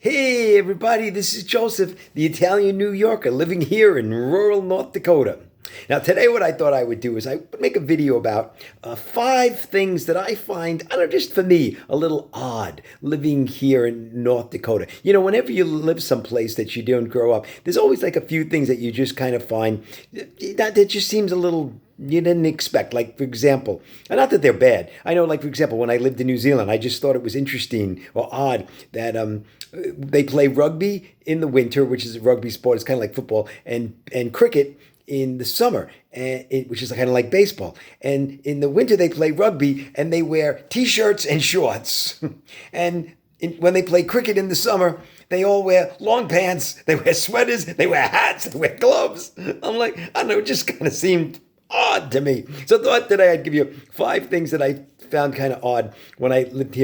Hey, everybody, this is Joseph, the Italian New Yorker, living here in rural North Dakota. Now, today, what I thought I would do is I would make a video about 5 things that I find, I don't know, just for me, a little odd living here in North Dakota. You know, whenever you live someplace that you don't grow up, there's always like a few things that you just kind of find that just seems a little you didn't expect. Like, for example, and not that they're bad. I know, like, for example, when I lived in New Zealand, I just thought it was interesting or odd that they play rugby in the winter, which is a rugby sport. It's kind of like football, and cricket in the summer, which is kind of like baseball. And in the winter, they play rugby and they wear T-shirts and shorts. and when they play cricket in the summer, they all wear long pants, they wear sweaters, they wear hats, they wear gloves. I'm like, I don't know, it just kind of seemed odd to me. So I thought today I'd give you 5 things that I found kind of odd when I moved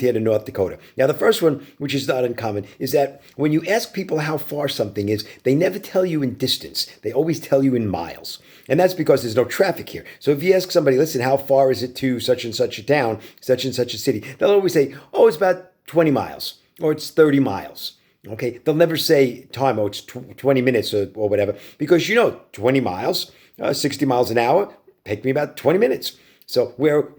here to North Dakota. Now, the first one, which is not uncommon, is that when you ask people how far something is, they never tell you in distance. They always tell you in miles. And that's because there's no traffic here. So if you ask somebody, listen, how far is it to such and such a town, such and such a city, they'll always say, oh, it's about 20 miles or it's 30 miles. Okay, they'll never say time, oh, it's 20 minutes or whatever, because 20 miles, 60 miles an hour, take me about 20 minutes. So where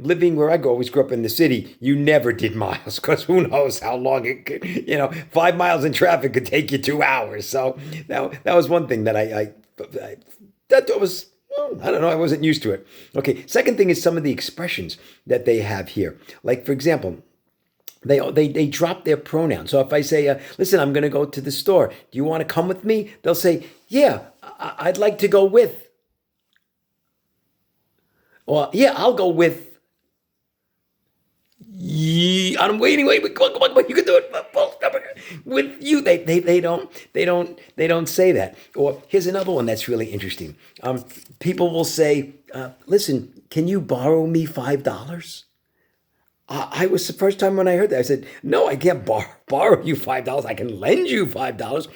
I always grew up in the city, you never did miles because who knows how long it could, 5 miles in traffic could take you 2 hours. So that was one thing that I that was, I don't know, I wasn't used to it. Okay, second thing is some of the expressions that they have here. Like, for example, they drop their pronouns. So if I say, listen, I'm going to go to the store. Do you want to come with me? They'll say, yeah, I'd like to go with. Or, yeah, I'll go with. I'm waiting, come on, you can do it. With you, they don't say that. Or here's another one that's really interesting. People will say, listen, can you borrow me $5? I was the first time when I heard that. I said, no, I can't borrow you $5. I can lend you $5.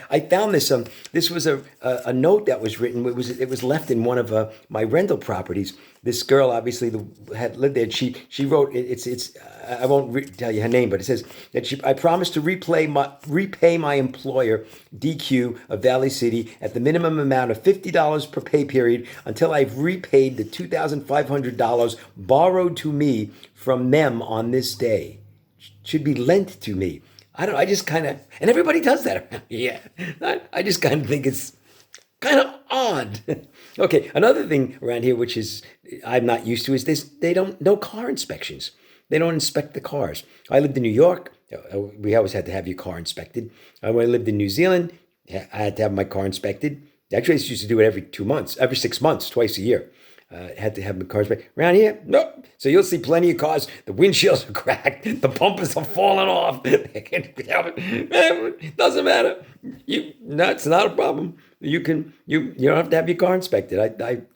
I found this. This was a note that was written. It was left in one of my rental properties. This girl obviously had lived there. She wrote. It's. I won't tell you her name, but it says that I promised to repay my employer DQ of Valley City at the minimum amount of $50 per pay period until I've repaid the $2,500 borrowed to me from them on this day. Should be lent to me. I don't know. I just kind of, and everybody does that. Yeah. I just kind of think it's kind of odd. Okay. Another thing around here, which is I'm not used to, is this: no car inspections. They don't inspect the cars. I lived in New York. We always had to have your car inspected. When I lived in New Zealand, I had to have my car inspected. Actually, I used to do it every 2 months, every 6 months, twice a year. Had to have my car inspected. Around here, nope. So you'll see plenty of cars. The windshields are cracked. The bumpers are falling off. It doesn't matter. It's not a problem. You don't have to have your car inspected.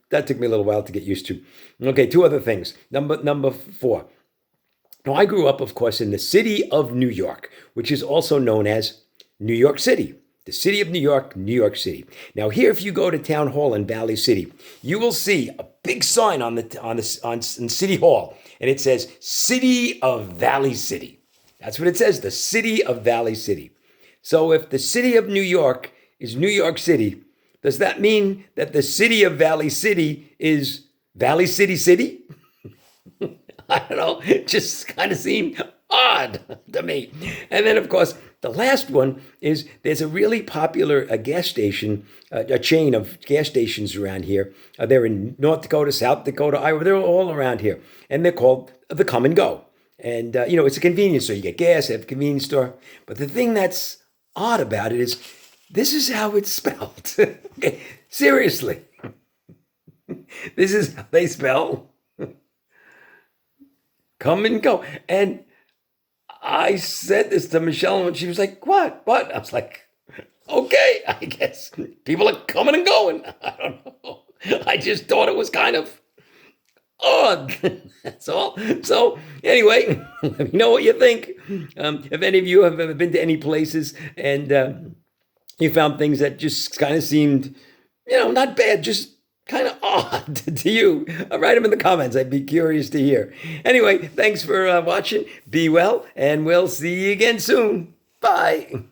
That took me a little while to get used to. Okay, 2 other things. Number 4. Now, I grew up, of course, in the city of New York, which is also known as New York City. The city of New York, New York City. Now, here, if you go to Town Hall in Valley City, you will see a big sign on City Hall, and it says City of Valley City. That's what it says, the City of Valley City. So if the city of New York is New York City, does that mean that the city of Valley City is Valley City City? I don't know, it just kind of seemed odd to me. And then, of course, the last one is there's a really popular gas station, a chain of gas stations around here. They're in North Dakota, South Dakota, Iowa. They're all around here. And they're called the Come and Go. And, it's a convenience store. You get gas at the convenience store. But the thing that's odd about it is this is how it's spelled. Okay, seriously. This is how they spell Come and Go. And I said this to Michelle and she was like, what? I was like, okay, I guess people are coming and going. I don't know. I just thought it was kind of odd. That's all. So anyway, let me know what you think. If any of you have ever been to any places and you found things that just kind of seemed, not bad, just kind of odd to you, write them in the comments. I'd be curious to hear. Anyway, thanks for watching. Be well, and we'll see you again soon. Bye.